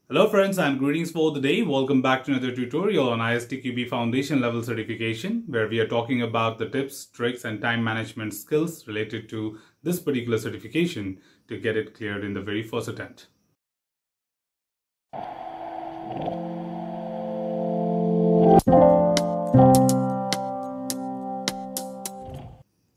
Hello friends and greetings for the day. Welcome back to another tutorial on ISTQB Foundation level certification, where we are talking about the tips, tricks and time management skills related to this particular certification to get it cleared in the very first attempt.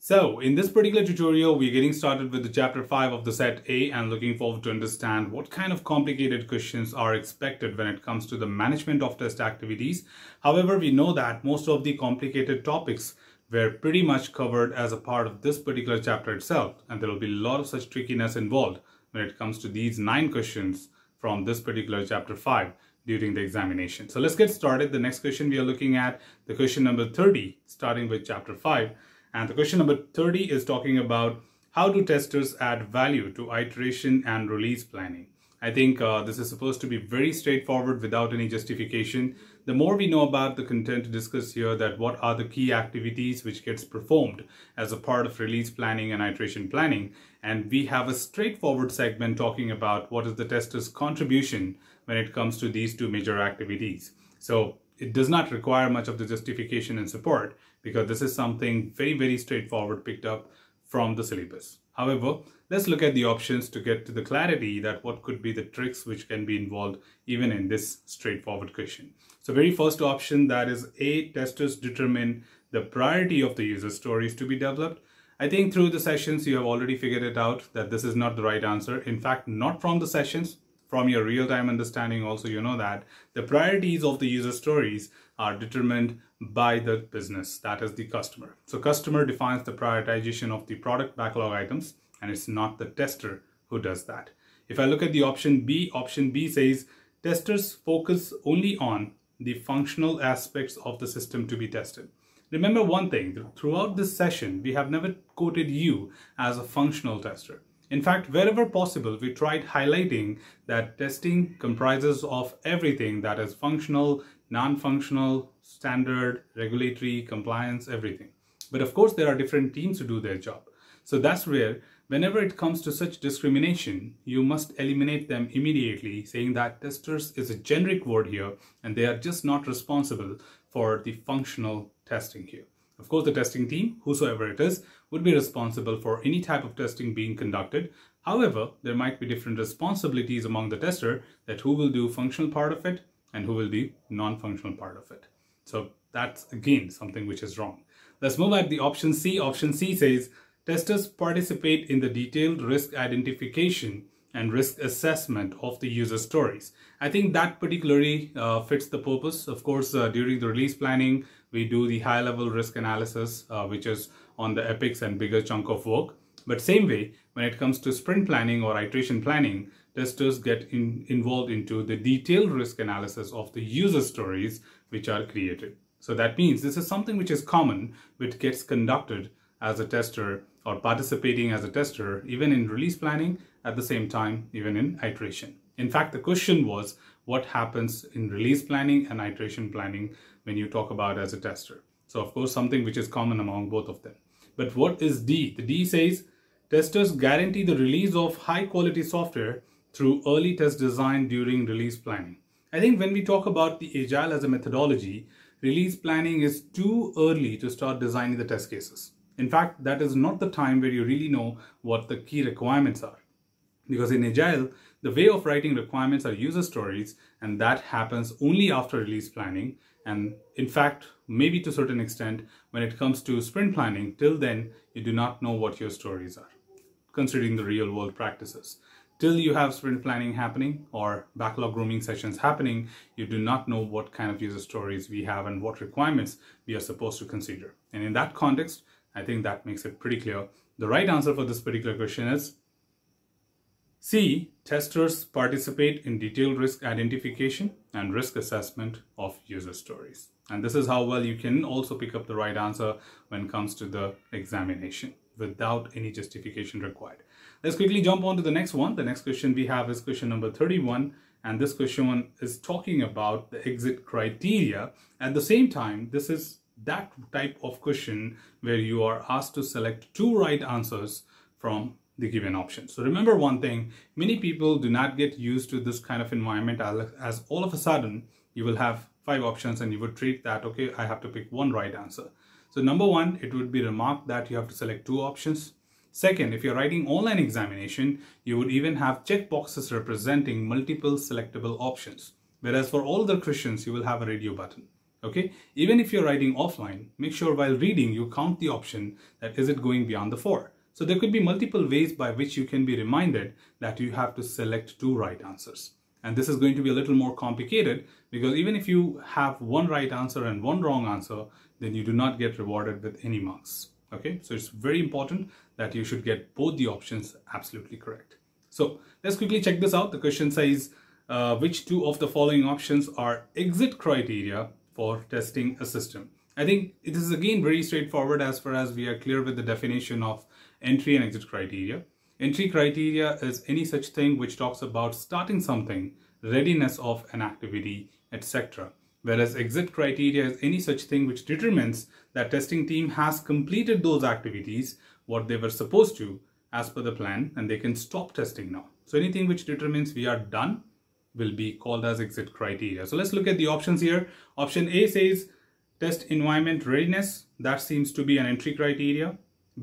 So in this particular tutorial, we're getting started with the chapter 5 of the set A and looking forward to understand what kind of complicated questions are expected when it comes to the management of test activities. However, we know that most of the complicated topics were pretty much covered as a part of this particular chapter itself, and there will be a lot of such trickiness involved when it comes to these 9 questions from this particular chapter 5 during the examination. So let's get started. The next question we are looking at, the question number 30, starting with chapter 5. And the question number 30 is talking about how do testers add value to iteration and release planning. I think this is supposed to be very straightforward without any justification. The more we know about the content to discuss here, that what are the key activities which gets performed as a part of release planning and iteration planning. And we have a straightforward segment talking about what is the tester's contribution when it comes to these two major activities. So it does not require much of the justification and support, because this is something very straightforward picked up from the syllabus. However, let's look at the options to get to the clarity that what could be the tricks which can be involved even in this straightforward question. So very first option, that is A, testers determine the priority of the user stories to be developed. I think through the sessions you have already figured it out that this is not the right answer. In fact, not from the sessions. From your real-time understanding also, you know that the priorities of the user stories are determined by the business, that is the customer. So customer defines the prioritization of the product backlog items, and it's not the tester who does that. If I look at the option B says testers focus only on the functional aspects of the system to be tested. Remember one thing, throughout this session, we have never quoted you as a functional tester. In fact, wherever possible, we tried highlighting that testing comprises of everything that is functional, non-functional, standard, regulatory, compliance, everything. But of course, there are different teams who do their job. So that's where, whenever it comes to such discrimination, you must eliminate them immediately, saying that testers is a generic word here, and they are just not responsible for the functional testing here. Of course, the testing team, whosoever it is, would be responsible for any type of testing being conducted. However, there might be different responsibilities among the tester, that who will do functional part of it and who will do non-functional part of it. So that's again something which is wrong. Let's move at the option C. Option C says testers participate in the detailed risk identification and risk assessment of the user stories. I think that particularly fits the purpose. Of course, during the release planning, we do the high-level risk analysis, which is on the epics and bigger chunk of work. But same way, when it comes to sprint planning or iteration planning, testers get involved into the detailed risk analysis of the user stories which are created. So that means this is something which is common, which gets conducted as a tester or participating as a tester, even in release planning, at the same time, even in iteration. In fact, the question was what happens in release planning and iteration planning when you talk about as a tester. So of course, something which is common among both of them. But what is D? The D says testers guarantee the release of high quality software through early test design during release planning. I think when we talk about the agile as a methodology, release planning is too early to start designing the test cases. In fact, that is not the time where you really know what the key requirements are. Because in Agile, the way of writing requirements are user stories, and that happens only after release planning. And in fact, maybe to a certain extent, when it comes to sprint planning, till then, you do not know what your stories are, considering the real world practices. Till you have sprint planning happening or backlog grooming sessions happening, you do not know what kind of user stories we have and what requirements we are supposed to consider. And in that context, I think that makes it pretty clear. The right answer for this particular question is C. Testers participate in detailed risk identification and risk assessment of user stories. And this is how well you can also pick up the right answer when it comes to the examination without any justification required. Let's quickly jump on to the next one. The next question we have is question number 31. And this question is talking about the exit criteria. At the same time, this is that type of question where you are asked to select two right answers from the given option. So remember one thing, many people do not get used to this kind of environment as all of a sudden you will have 5 options and you would treat that, okay, I have to pick one right answer. So number one, it would be remarked that you have to select 2 options. Second, if you're writing online examination, you would even have checkboxes representing multiple selectable options. Whereas for all the questions, you will have a radio button. Okay, even if you're writing offline, make sure while reading you count the option that is it going beyond the 4. So there could be multiple ways by which you can be reminded that you have to select 2 right answers. And this is going to be a little more complicated because even if you have 1 right answer and 1 wrong answer, then you do not get rewarded with any marks. Okay, so it's very important that you should get both the options absolutely correct. So let's quickly check this out. The question says, which 2 of the following options are exit criteria for testing a system? I think it is again very straightforward as far as we are clear with the definition of entry and exit criteria. Entry criteria is any such thing which talks about starting something, readiness of an activity, etc. Whereas exit criteria is any such thing which determines that testing team has completed those activities, what they were supposed to as per the plan, and they can stop testing now. So anything which determines we are done will be called as exit criteria. So let's look at the options here. Option A says test environment readiness. That seems to be an entry criteria.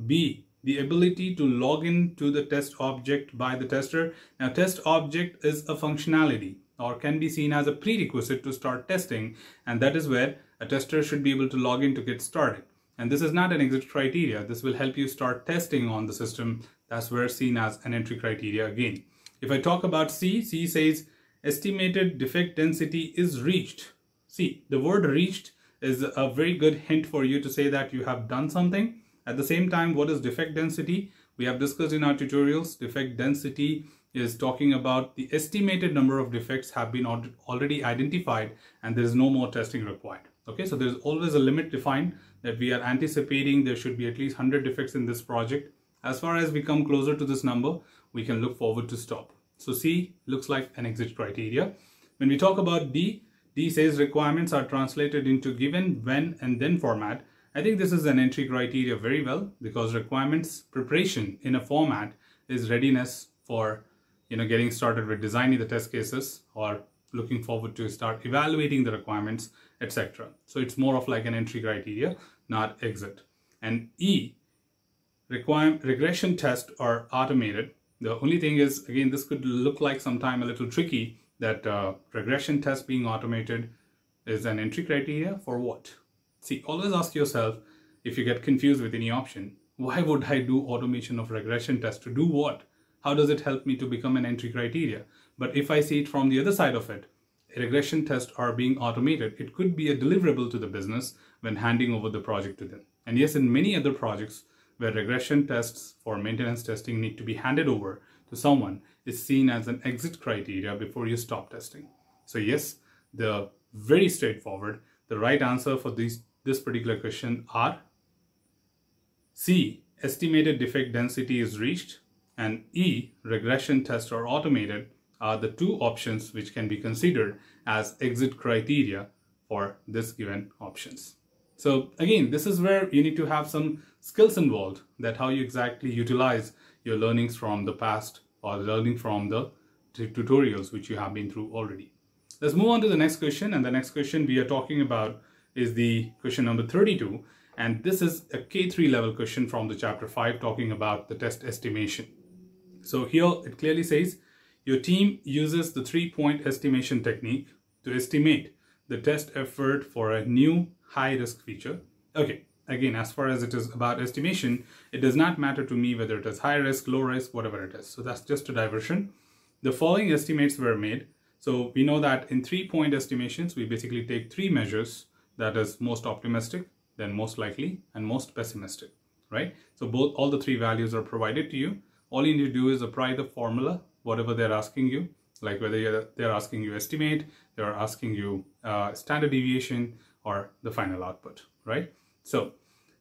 B, the ability to log in to the test object by the tester. Now, test object is a functionality or can be seen as a prerequisite to start testing, and that is where a tester should be able to log in to get started. And this is not an exit criteria. This will help you start testing on the system. That's where seen as an entry criteria again. If I talk about C, C says estimated defect density is reached. See, the word reached is a very good hint for you to say that you have done something. At the same time, what is defect density? We have discussed in our tutorials. Defect density is talking about the estimated number of defects have been already identified and there is no more testing required. Okay, so there's always a limit defined that we are anticipating there should be at least 100 defects in this project. As far as we come closer to this number, we can look forward to stop. So C looks like an exit criteria. When we talk about D, D says requirements are translated into given, when, and then format. I think this is an entry criteria very well because requirements preparation in a format is readiness for getting started with designing the test cases or looking forward to start evaluating the requirements, etc. So it's more of like an entry criteria, not exit. And E, regression tests are automated. The only thing is, again, this could look like sometime a little tricky that regression test being automated is an entry criteria for what? See, always ask yourself if you get confused with any option, why would I do automation of regression test? To do what? How does it help me to become an entry criteria? But if I see it from the other side of it, regression tests are being automated. It could be a deliverable to the business when handing over the project to them. And yes, in many other projects where regression tests for maintenance testing need to be handed over to someone is seen as an exit criteria before you stop testing. So yes, the very straightforward, the right answer for this particular question are C, estimated defect density is reached, and E, regression tests are automated are the 2 options which can be considered as exit criteria for this given options. So again, this is where you need to have some skills involved, that how you exactly utilize your learnings from the past or learning from the tutorials which you have been through already. Let's move on to the next question, and the next question we are talking about is the question number 32, and this is a K3 level question from the chapter 5 talking about the test estimation. So here it clearly says your team uses the 3-point estimation technique to estimate the test effort for a new high-risk feature. Okay, again, as far as it is about estimation, it does not matter to me whether it is high risk, low risk, whatever it is. So that's just a diversion. The following estimates were made. So we know that in 3-point estimations, we basically take 3 measures, that is most optimistic, then most likely, and most pessimistic, right? So all the 3 values are provided to you. All you need to do is apply the formula, whatever they're asking you, like whether they're asking you estimate, they're asking you standard deviation, or the final output, right? So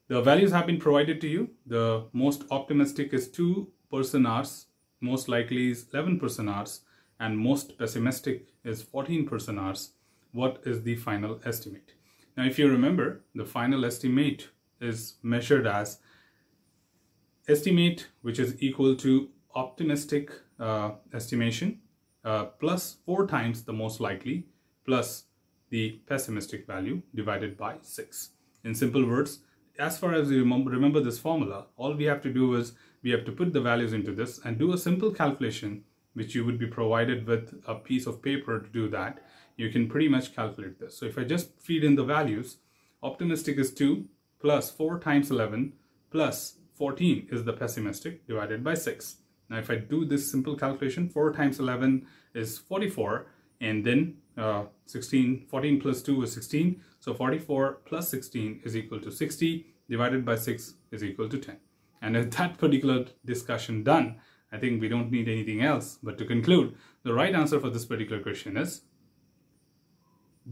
the values have been provided to you. The most optimistic is 2 person-hours, most likely is 11 person-hours, and most pessimistic is 14 person-hours. What is the final estimate? Now, if you remember, the final estimate is measured as estimate, which is equal to optimistic estimation plus 4 times the most likely plus the pessimistic value divided by 6. In simple words, as far as you remember this formula, all we have to do is we have to put the values into this and do a simple calculation, which you would be provided with a piece of paper to do that. You can pretty much calculate this. So if I just feed in the values, optimistic is 2 plus 4 times 11 plus 14 is the pessimistic divided by 6. Now if I do this simple calculation, 4 times 11 is 44, and then 14 plus 2 is 16. So 44 plus 16 is equal to 60, divided by 6 is equal to 10. And with that particular discussion done, I think we don't need anything else. But to conclude, the right answer for this particular question is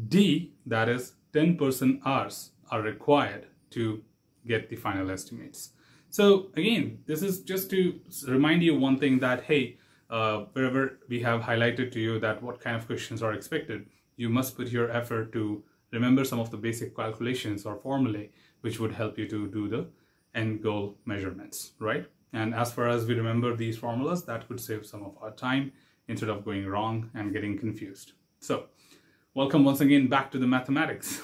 D, that is 10% hours are required to get the final estimates. So again, this is just to remind you one thing, that hey, wherever we have highlighted to you that what kind of questions are expected, you must put your effort to remember some of the basic calculations or formulae which would help you to do the end goal measurements, right? And as far as we remember these formulas, that could save some of our time instead of going wrong and getting confused. So welcome once again back to the mathematics.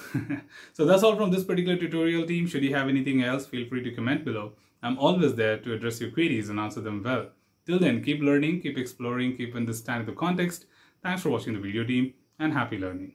So that's all from this particular tutorial, team. Should you have anything else, feel free to comment below. I'm always there to address your queries and answer them well. Till then, keep learning, keep exploring, keep understanding the context. Thanks for watching the video, team, and happy learning.